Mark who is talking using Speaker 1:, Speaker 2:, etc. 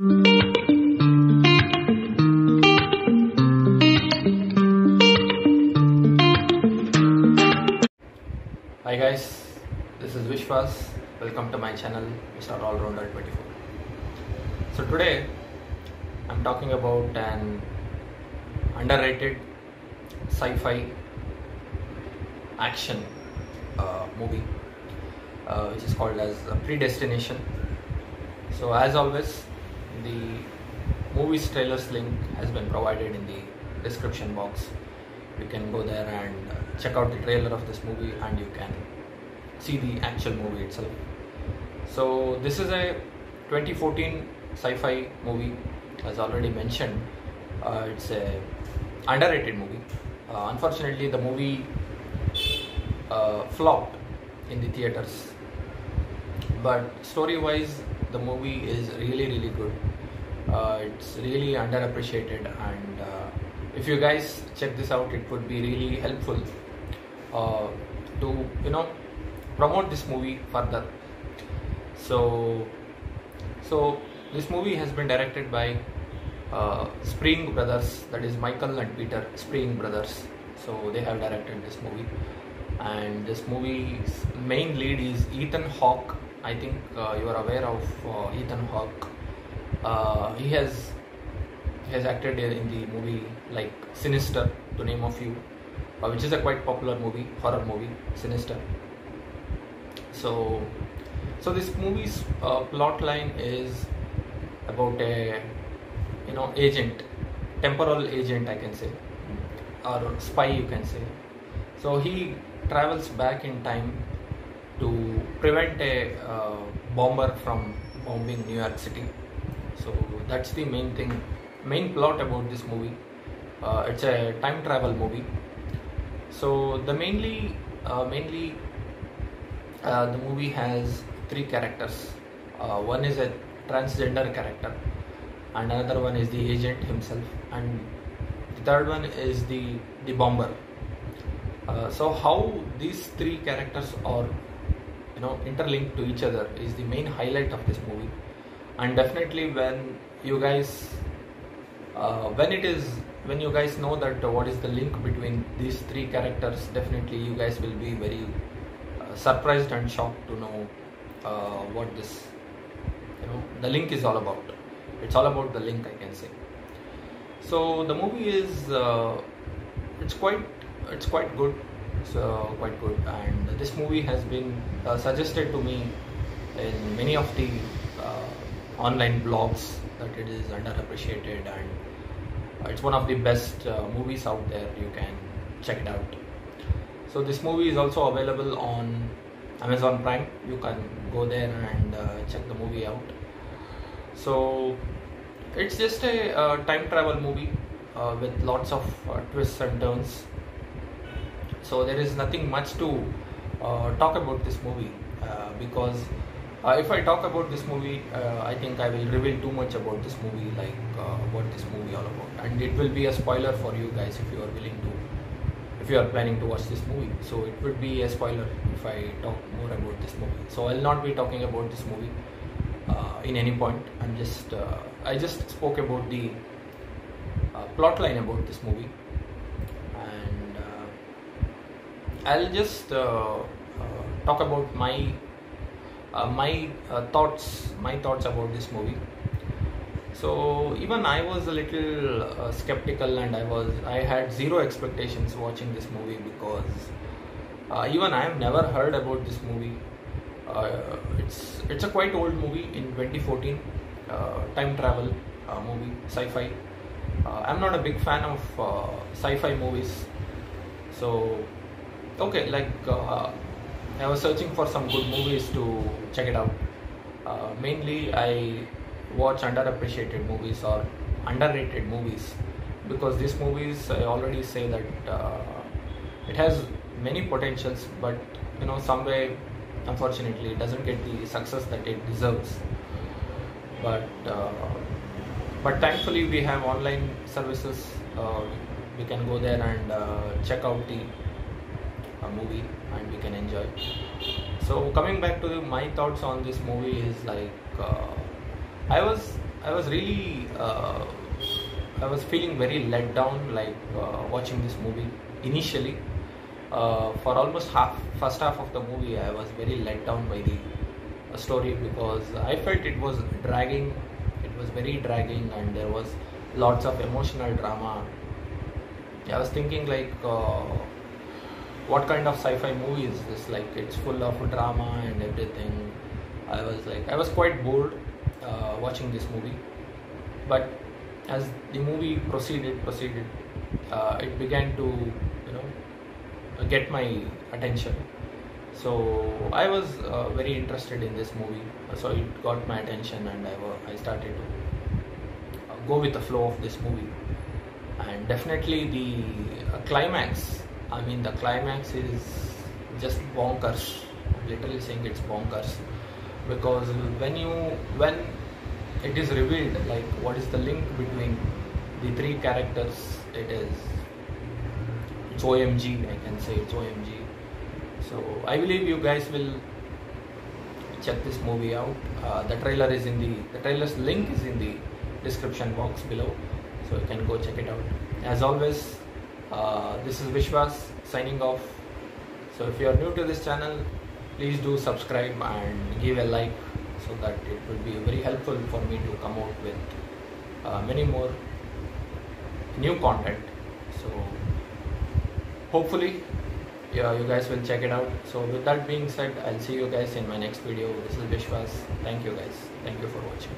Speaker 1: Hi guys, this is Vishwas. Welcome to my channel, Mr. Allrounder 24. So today I'm talking about an underrated sci-fi action movie which is called as Predestination. So as always, the movie's trailer's link has been provided in the description box. You can go there and check out the trailer of this movie and you can see the actual movie itself. So this is a 2014 sci-fi movie, as already mentioned. It's a underrated movie. Unfortunately, the movie flopped in the theaters, but story-wise, the movie is really good. It's really underappreciated, and if you guys check this out, it would be really helpful to promote this movie further. So this movie has been directed by Spring Brothers, that is Michael and Peter Spring Brothers. So they have directed this movie, and this movie's main lead is Ethan Hawke. I think you are aware of Ethan Hawke. He has acted in the movie like Sinister, to name a few, which is a quite popular movie, horror movie, Sinister. So this movie's plot line is about a agent, temporal agent, I can say, or spy, you can say. So he travels back in time to prevent a bomber from bombing New York City. So that's the main plot about this movie. It's a time travel movie. So the mainly the movie has three characters. One is a transgender character, and another one is the agent himself, and the third one is the bomber. So how these three characters are interlinked to each other is the main highlight of this movie. And definitely when you guys when you guys know that what is the link between these three characters, definitely you guys will be very surprised and shocked to know what this the link is all about. It's all about the link, I can say. So the movie is it's quite good. It's quite good, and this movie has been suggested to me in many of the online blogs that it is underappreciated, and it's one of the best movies out there. You can check it out. So this movie is also available on Amazon Prime. You can go there and check the movie out. So it's just a time travel movie with lots of twists and turns. So there is nothing much to talk about this movie because if I talk about this movie, I think I will reveal too much about this movie, like what this movie all about, and it will be a spoiler for you guys if you are planning to watch this movie. So it would be a spoiler if I talk more about this movie. So I'll not be talking about this movie in any point. I just spoke about the plot line about this movie, and I'll just talk about my thoughts about this movie. So even I was a little skeptical, and I had zero expectations watching this movie, because even I have never heard about this movie. It's a quite old movie in 2014, time travel movie, sci-fi. I'm not a big fan of sci-fi movies, so okay, I was searching for some good movies to check it out. Mainly I watch underappreciated movies or underrated movies, because these movies, I already say that it has many potentials, but some way, unfortunately, it doesn't get the success that it deserves. But thankfully we have online services. We can go there and check out the movie, and we can enjoy. So coming back to my thoughts on this movie is like, I was I was really I was feeling very let down, like watching this movie initially. For almost first half of the movie, I was very let down by the story because I felt it was dragging. It was very dragging, and there was lots of emotional drama. I was thinking like, what kind of sci-fi movie is this? Like, it's full of drama and everything. I was quite bored watching this movie. But as the movie proceeded, it began to, get my attention. So I was very interested in this movie. So it got my attention, and I started to go with the flow of this movie. And definitely the climax. I mean, the climax is just bonkers. I'm literally saying it's bonkers, because when it is revealed, like, what is the link between the three characters, it's OMG. I can say it's OMG. So I believe you guys will check this movie out. The trailer's link is in the description box below, so you can go check it out. As always, this is Vishwas signing off. So if you are new to this channel, please do subscribe and give a like, so that it will be very helpful for me to come out with many more new content. So hopefully, yeah, you guys will check it out. So with that being said, I'll see you guys in my next video. This is Vishwas. Thank you guys. Thank you for watching.